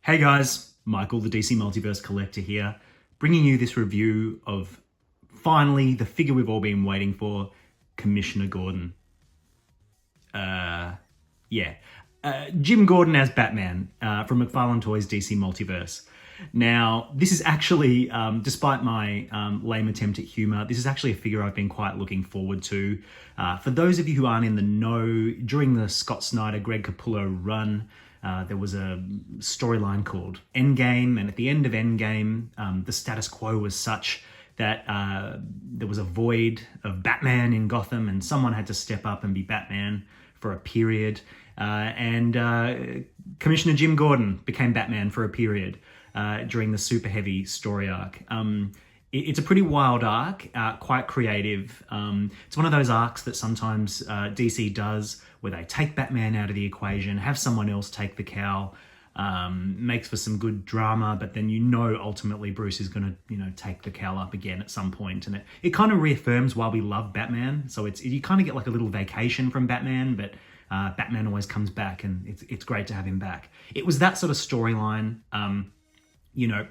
Hey guys, Michael, the DC Multiverse Collector here, bringing you this review of finally the figure we've all been waiting for, Commissioner Gordon. Jim Gordon as Batman from McFarlane Toys DC Multiverse. Now, this is actually, despite my lame attempt at humor, this is actually a figure I've been quite looking forward to. For those of you who aren't in the know, during the Scott Snyder, Greg Capullo run, there was a storyline called Endgame, and at the end of Endgame, the status quo was such that there was a void of Batman in Gotham, and someone had to step up and be Batman for a period. And Commissioner Jim Gordon became Batman for a period during the Superheavy story arc. It's a pretty wild arc, quite creative. It's one of those arcs that sometimes DC does where they take Batman out of the equation, have someone else take the cowl, makes for some good drama, but then ultimately Bruce is going to take the cowl up again at some point, and it kind of reaffirms why we love Batman. So you kind of get like a little vacation from Batman, but Batman always comes back, and it's great to have him back. It was that sort of storyline.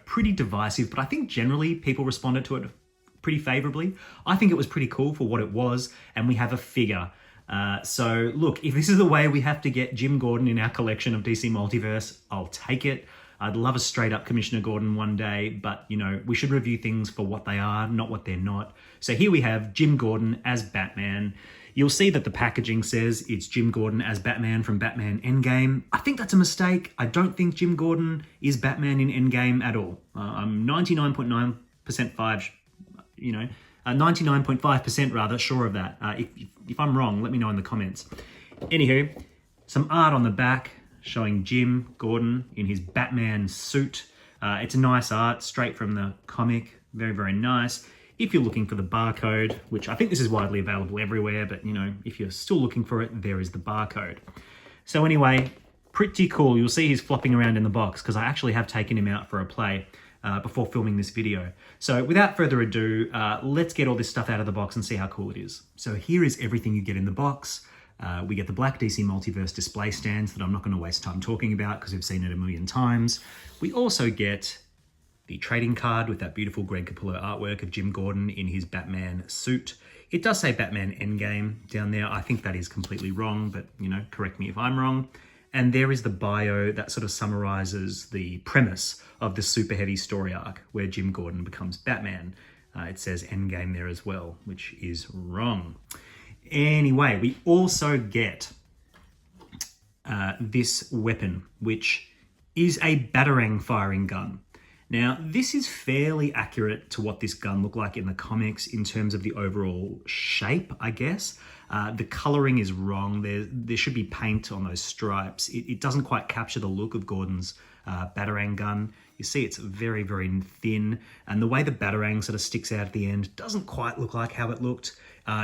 Pretty divisive, but I think generally people responded to it pretty favorably. I think it was pretty cool for what it was, and we have a figure. So look, if this is the way we have to get Jim Gordon in our collection of DC Multiverse, I'll take it. I'd love a straight up Commissioner Gordon one day, but we should review things for what they are, not what they're not. So here we have Jim Gordon as Batman. You'll see that the packaging says it's Jim Gordon as Batman from Batman Endgame. I think that's a mistake. I don't think Jim Gordon is Batman in Endgame at all. I'm 99.5% rather sure of that. If I'm wrong, let me know in the comments. Anywho, some art on the back showing Jim Gordon in his Batman suit. It's a nice art, straight from the comic. Very, very nice. If you're looking for the barcode, which I think this is widely available everywhere, but if you're still looking for it, there is the barcode. So anyway, pretty cool. You'll see he's flopping around in the box because I actually have taken him out for a play before filming this video. So without further ado, let's get all this stuff out of the box and see how cool it is. So here is everything you get in the box. We get the black DC Multiverse display stands that I'm not going to waste time talking about because we've seen it a million times. We also get the trading card with that beautiful Greg Capullo artwork of Jim Gordon in his Batman suit. It does say Batman Endgame down there. I think that is completely wrong, but correct me if I'm wrong. And there is the bio that sort of summarizes the premise of the Superheavy story arc where Jim Gordon becomes Batman. It says Endgame there as well, which is wrong. Anyway, we also get this weapon, which is a batarang firing gun. Now, this is fairly accurate to what this gun looked like in the comics in terms of the overall shape, I guess. The coloring is wrong. There should be paint on those stripes. It doesn't quite capture the look of Gordon's batarang gun. You see it's very, very thin, and the way the batarang sort of sticks out at the end doesn't quite look like how it looked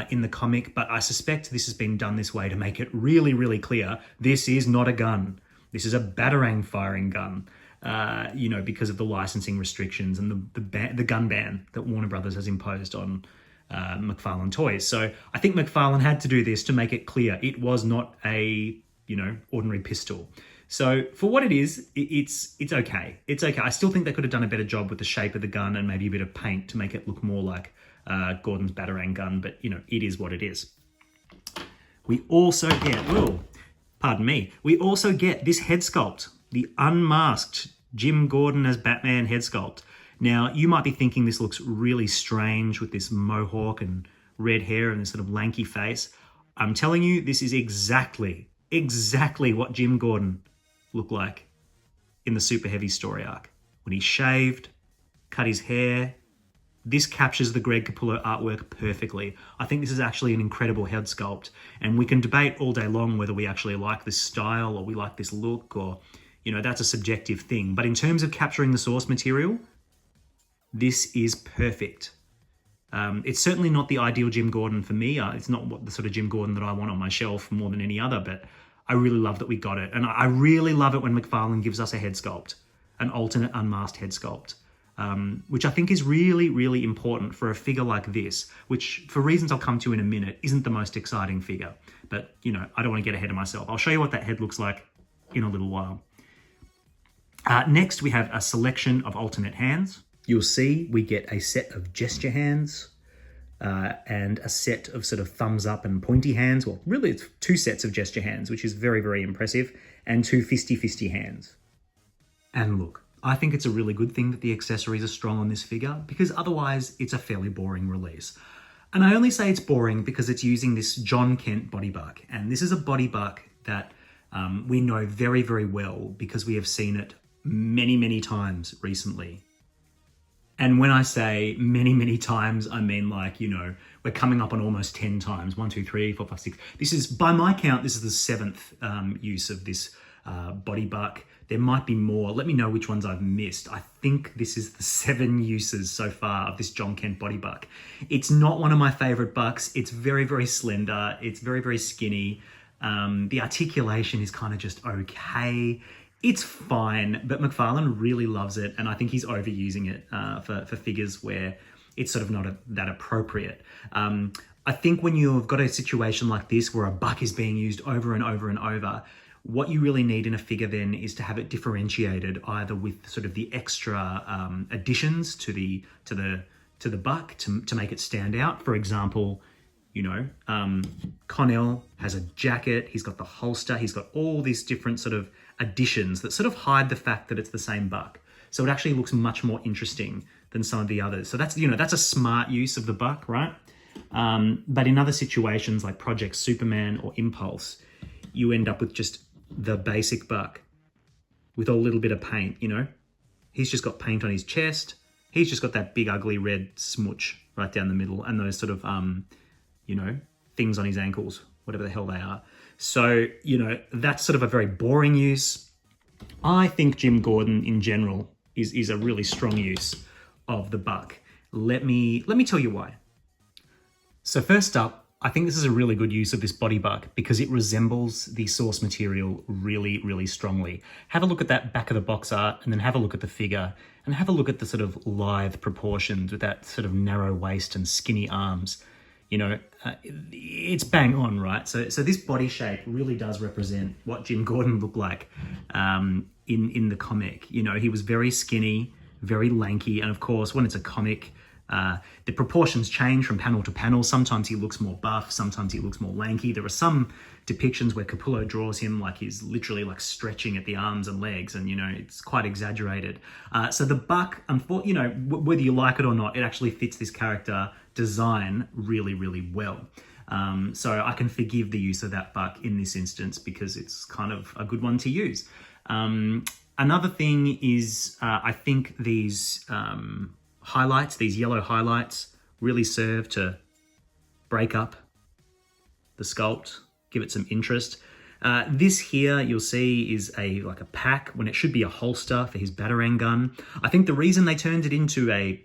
in the comic, but I suspect this has been done this way to make it really, really clear. This is not a gun. This is a batarang firing gun. Because of the licensing restrictions and the gun ban that Warner Brothers has imposed on McFarlane Toys. So I think McFarlane had to do this to make it clear it was not a, ordinary pistol. So for what it is, it's okay. It's okay. I still think they could have done a better job with the shape of the gun and maybe a bit of paint to make it look more like Gordon's batarang gun, but it is what it is. We also get, we also get this head sculpt. The unmasked Jim Gordon as Batman head sculpt. Now, you might be thinking this looks really strange with this mohawk and red hair and this sort of lanky face. I'm telling you, this is exactly what Jim Gordon looked like in the Superheavy story arc. When he shaved, cut his hair, this captures the Greg Capullo artwork perfectly. I think this is actually an incredible head sculpt, and we can debate all day long whether we actually like this style or we like this look, or that's a subjective thing. But in terms of capturing the source material, this is perfect. It's certainly not the ideal Jim Gordon for me. It's not what the sort of Jim Gordon that I want on my shelf more than any other, but I really love that we got it. And I really love it when McFarlane gives us a head sculpt, an alternate unmasked head sculpt, which I think is really, really important for a figure like this, which for reasons I'll come to in a minute, isn't the most exciting figure. But, I don't want to get ahead of myself. I'll show you what that head looks like in a little while. Next, we have a selection of alternate hands. You'll see we get a set of gesture hands and a set of sort of thumbs up and pointy hands. Well, really it's 2 sets of gesture hands, which is very, very impressive, and 2 fisty hands. And look, I think it's a really good thing that the accessories are strong on this figure, because otherwise it's a fairly boring release. And I only say it's boring because it's using this John Kent body buck. And this is a body buck that we know very, very well because we have seen it many, many times recently. And when I say many, many times, I mean like, you know, we're coming up on almost 10 times. 1, 2, 3, 4, 5, 6. This is, by my count, this is the 7th use of this body buck. There might be more. Let me know which ones I've missed. I think this is the 7 uses so far of this John Kent body buck. It's not one of my favorite bucks. It's very, very slender. It's very, very skinny. The articulation is kind of just okay. It's fine, but McFarlane really loves it, and I think he's overusing it for figures where it's sort of not that appropriate. I think when you've got a situation like this where a buck is being used over and over and over, what you really need in a figure then is to have it differentiated either with sort of the extra additions to the buck to make it stand out. For example, you know, Connell has a jacket, he's got the holster, he's got all these different sort of additions that sort of hide the fact that it's the same buck. So it actually looks much more interesting than some of the others. So that's, you know, that's a smart use of the buck, right? But in other situations like Project Superman or Impulse, you end up with just the basic buck with a little bit of paint, you know? He's just got paint on his chest. He's just got that big ugly red smooch right down the middle and those sort of, you know, things on his ankles, whatever the hell they are. So, you know, that's sort of a very boring use. I think Jim Gordon in general is a really strong use of the buck. Let me tell you why. So first up, I think this is a really good use of this body buck because it resembles the source material really, really strongly. Have a look at that back of the box art and then have a look at the figure and have a look at the sort of lithe proportions with that sort of narrow waist and skinny arms. You know, it's bang on, right? So this body shape really does represent what Jim Gordon looked like in the comic. You know, he was very skinny, very lanky, and of course, when it's a comic, the proportions change from panel to panel. Sometimes he looks more buff, sometimes he looks more lanky. There are some depictions where Capullo draws him like he's literally like stretching at the arms and legs, and you know, it's quite exaggerated. So the buck, you know, whether you like it or not, it actually fits this character design really, really well. So I can forgive the use of that buck in this instance because it's kind of a good one to use. Another thing is I think these highlights, these yellow highlights, really serve to break up the sculpt, give it some interest. This here, you'll see, is like a pack when it should be a holster for his Batarang gun. I think the reason they turned it into a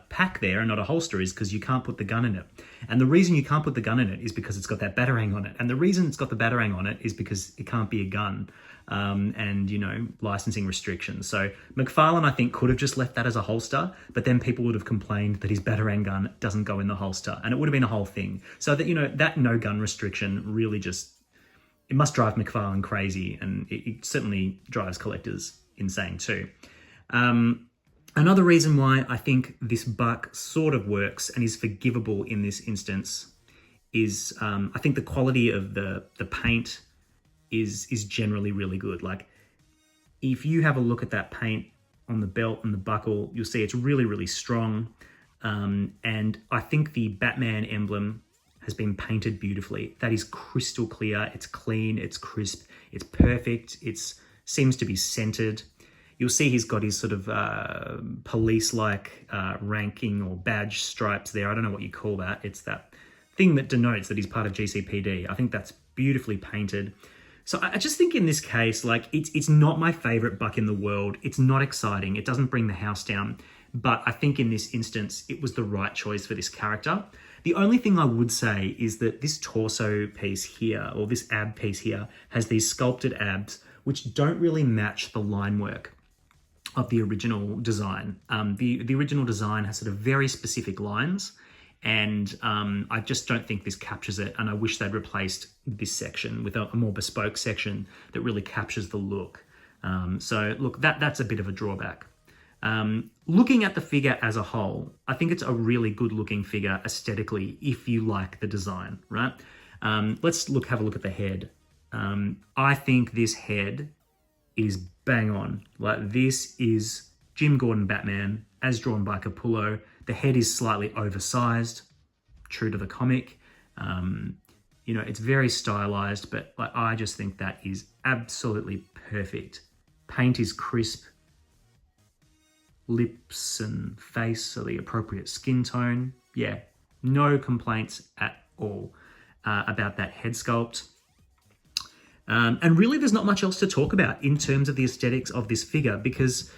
pack there and not a holster is because you can't put the gun in it. And the reason you can't put the gun in it is because it's got that Batarang on it. And the reason it's got the Batarang on it is because it can't be a gun. And, you know, licensing restrictions. So McFarlane, I think, could have just left that as a holster, but then people would have complained that his Batarang gun doesn't go in the holster, and it would have been a whole thing. So that, you know, that no gun restriction really just, it must drive McFarlane crazy, and it certainly drives collectors insane too. Another reason why I think this buck sort of works and is forgivable in this instance is I think the quality of the paint is generally really good. Like, if you have a look at that paint on the belt and the buckle, you'll see it's really, really strong. And I think the Batman emblem has been painted beautifully. That is crystal clear, it's clean, it's crisp, it's perfect, it seems to be centered. You'll see he's got his sort of police-like ranking or badge stripes there. I don't know what you call that. It's that thing that denotes that he's part of GCPD. I think that's beautifully painted. So I just think in this case, like, it's not my favorite buck in the world. It's not exciting. It doesn't bring the house down. But I think in this instance, it was the right choice for this character. The only thing I would say is that this torso piece here, or this ab piece here, has these sculpted abs, which don't really match the line work of the original design. The original design has sort of very specific lines, and I just don't think this captures it, and I wish they'd replaced this section with a more bespoke section that really captures the look. So look, that's a bit of a drawback. Looking at the figure as a whole, I think it's a really good looking figure aesthetically if you like the design, right? Let's have a look at the head. I think this head is bang on. Like, this is Jim Gordon Batman as drawn by Capullo. The head is slightly oversized, true to the comic. You know, it's very stylized, but like, I just think that is absolutely perfect. Paint is crisp. Lips and face are the appropriate skin tone. Yeah, no complaints at all about that head sculpt. And really, there's not much else to talk about in terms of the aesthetics of this figure because,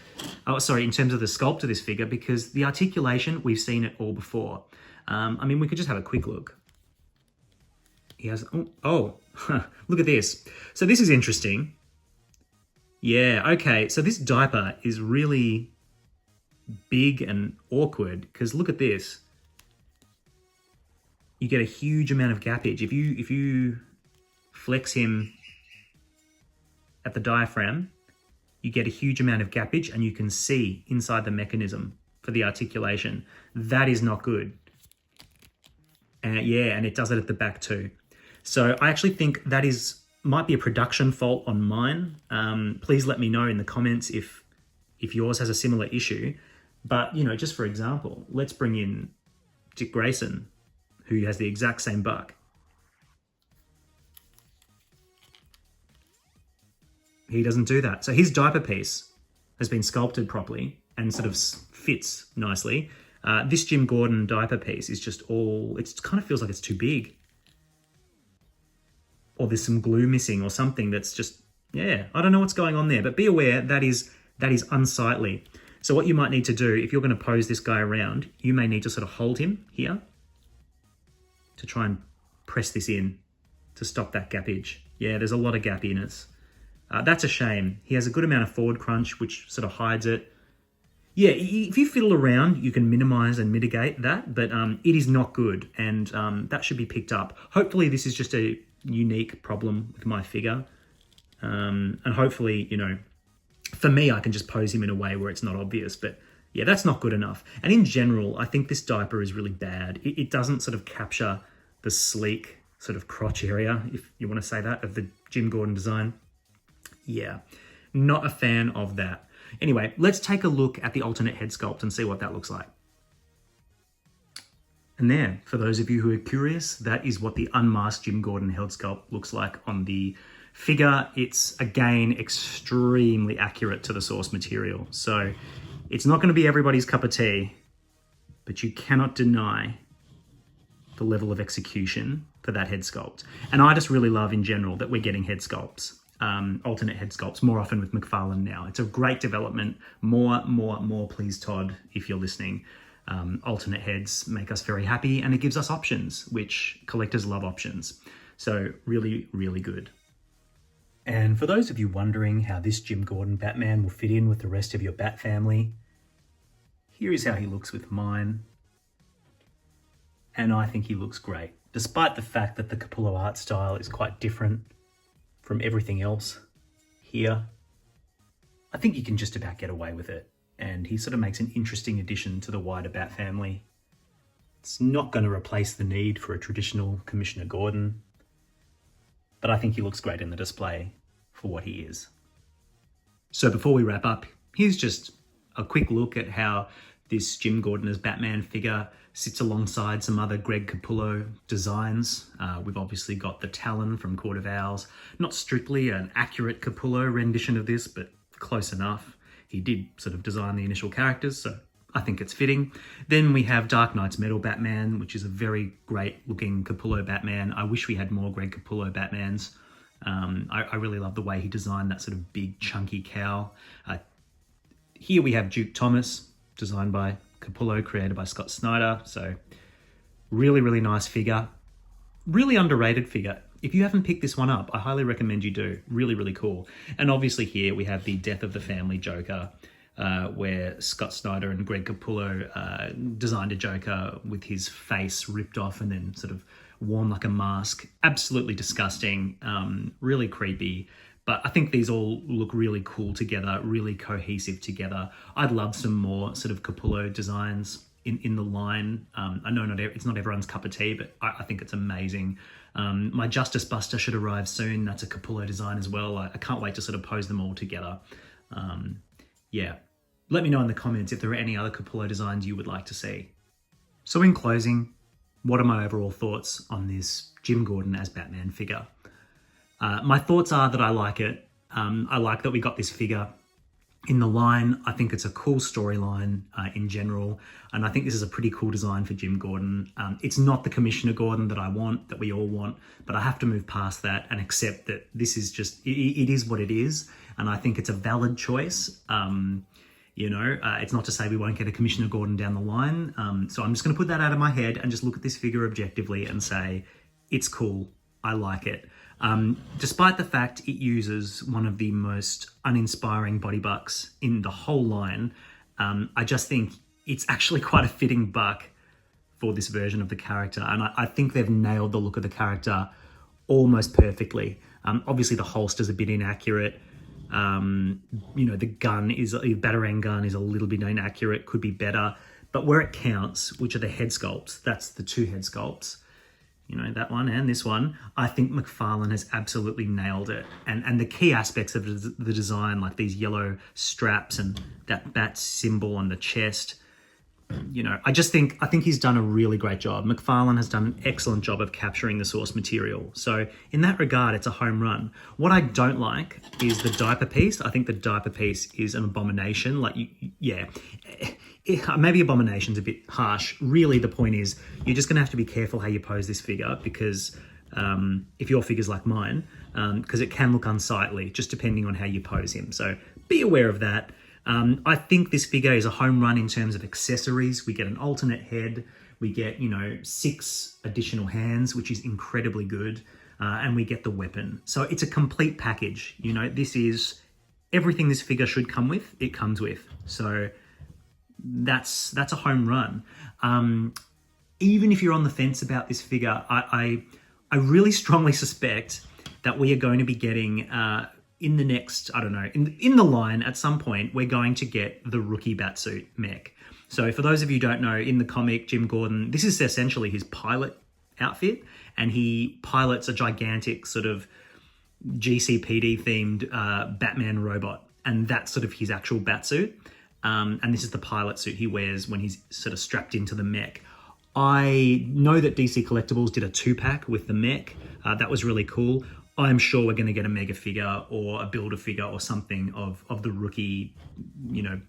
in terms of the sculpt of this figure, because the articulation, we've seen it all before. I mean, we could just have a quick look. He has, look at this. So this is interesting. Yeah, okay. So this diaper is really big and awkward because look at this. You get a huge amount of gappage. If you flex him at the diaphragm, you get a huge amount of gappage and you can see inside the mechanism for the articulation. That is not good. And it does it at the back too. So I actually think that might be a production fault on mine. Please let me know in the comments if yours has a similar issue. But, you know, just for example, let's bring in Dick Grayson, who has the exact same buck. He doesn't do that. So his diaper piece has been sculpted properly and sort of fits nicely. This Jim Gordon diaper piece is just it kind of feels like it's too big. Or there's some glue missing or something that's just, I don't know what's going on there. But be aware that is unsightly. So what you might need to do, if you're going to pose this guy around, you may need to sort of hold him here to try and press this in to stop that gappage. Yeah, there's a lot of gappiness. That's a shame. He has a good amount of forward crunch, which sort of hides it. Yeah, if you fiddle around, you can minimize and mitigate that, but it is not good, and that should be picked up. Hopefully this is just a unique problem with my figure, and hopefully, you know, for me, I can just pose him in a way where it's not obvious, but yeah, that's not good enough. And in general, I think this diaper is really bad. It doesn't sort of capture the sleek sort of crotch area, if you want to say that, of the Jim Gordon design. Yeah, not a fan of that. Anyway, let's take a look at the alternate head sculpt and see what that looks like. And there, for those of you who are curious, that is what the unmasked Jim Gordon head sculpt looks like on the figure. It's, again, extremely accurate to the source material. So it's not going to be everybody's cup of tea, but you cannot deny the level of execution for that head sculpt. And I just really love in general that we're getting head sculpts. Alternate head sculpts more often with McFarlane now. It's a great development. More, please, Todd, if you're listening. Alternate heads make us very happy, and it gives us options, which collectors love options. So really, really good. And for those of you wondering how this Jim Gordon Batman will fit in with the rest of your Bat family, here is how he looks with mine. And I think he looks great, despite the fact that the Capullo art style is quite different from everything else here. I think you can just about get away with it, and he sort of makes an interesting addition to the wider Bat family. It's not going to replace the need for a traditional Commissioner Gordon, but I think he looks great in the display for what he is. So before we wrap up, here's just a quick look at how this Jim Gordon as Batman figure sits alongside some other Greg Capullo designs. We've obviously got the Talon from Court of Owls. Not strictly an accurate Capullo rendition of this, but close enough. He did sort of design the initial characters, so I think it's fitting. Then we have Dark Knight's Metal Batman, which is a very great looking Capullo Batman. I wish we had more Greg Capullo Batmans. I really love the way he designed that sort of big chunky cowl. Here we have Duke Thomas, designed by Capullo, created by Scott Snyder. So really, really nice figure. Really underrated figure. If you haven't picked this one up, I highly recommend you do. Really, really cool. And obviously here we have the Death of the Family Joker, where Scott Snyder and Greg Capullo designed a Joker with his face ripped off and then sort of worn like a mask. Absolutely disgusting, really creepy. But I think these all look really cool together, really cohesive together. I'd love some more sort of Capullo designs in the line. I know it's not everyone's cup of tea, but I think it's amazing. My Justice Buster should arrive soon. That's a Capullo design as well. I can't wait to sort of pose them all together. Yeah, let me know in the comments if there are any other Capullo designs you would like to see. So in closing, what are my overall thoughts on this Jim Gordon as Batman figure? My thoughts are that I like it. I like that we got this figure in the line. I think it's a cool storyline in general, and I think this is a pretty cool design for Jim Gordon. It's not the Commissioner Gordon that I want, that we all want, but I have to move past that and accept that this is just, it is what it is, and I think it's a valid choice. It's not to say we won't get a Commissioner Gordon down the line, so I'm just going to put that out of my head and just look at this figure objectively and say, it's cool, I like it. Despite the fact it uses one of the most uninspiring body bucks in the whole line, I just think it's actually quite a fitting buck for this version of the character. And I think they've nailed the look of the character almost perfectly. Obviously the holster's a bit inaccurate. The Batarang gun is a little bit inaccurate, could be better. But where it counts, which are the head sculpts, that's the two head sculpts, that one and this one, I think McFarlane has absolutely nailed it. And the key aspects of the design, like these yellow straps and that bat symbol on the chest, I think he's done a really great job. McFarlane has done an excellent job of capturing the source material. So in that regard, it's a home run. What I don't like is the diaper piece. I think the diaper piece is an abomination. Maybe abomination's a bit harsh. Really, the point is you're just going to have to be careful how you pose this figure, because if your figure's like mine, because it can look unsightly just depending on how you pose him. So be aware of that. I think this figure is a home run in terms of accessories. We get an alternate head. We get, 6 additional hands, which is incredibly good. And we get the weapon. So it's a complete package. This is everything this figure should come with, it comes with. So that's a home run. Even if you're on the fence about this figure, I really strongly suspect that we are going to be getting in the next, in the line at some point, we're going to get the rookie Batsuit mech. So for those of you who don't know, in the comic, Jim Gordon, this is essentially his pilot outfit, and he pilots a gigantic sort of GCPD themed Batman robot, and that's sort of his actual Batsuit. And this is the pilot suit he wears when he's sort of strapped into the mech. I know that DC Collectibles did a 2-pack with the mech. That was really cool. I'm sure we're going to get a mega figure or a builder figure or something of the rookie,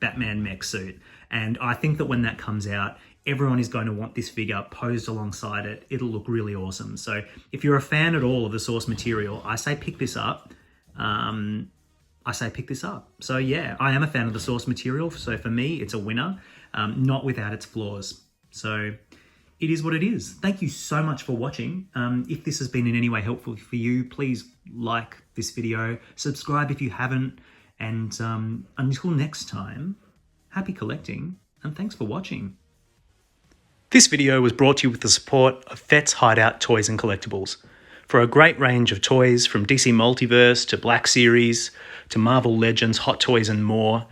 Batman mech suit. And I think that when that comes out, everyone is going to want this figure posed alongside it. It'll look really awesome. So if you're a fan at all of the source material, I say pick this up. So yeah, I am a fan of the source material. So for me, it's a winner, not without its flaws. So it is what it is. Thank you so much for watching. If this has been in any way helpful for you, please like this video, subscribe if you haven't, and until next time, happy collecting, and thanks for watching. This video was brought to you with the support of Fet's Hideout Toys and Collectibles. For a great range of toys from DC Multiverse to Black Series to Marvel Legends, Hot Toys and more,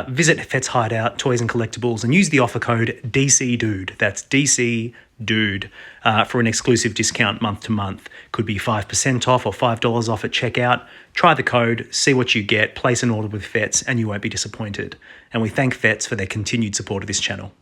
visit Fet's Hideout Toys and Collectibles and use the offer code DCDUDE. That's DCDUDE for an exclusive discount month to month. Could be 5% off or $5 off at checkout. Try the code, see what you get, place an order with Fets, and you won't be disappointed. And we thank Fets for their continued support of this channel.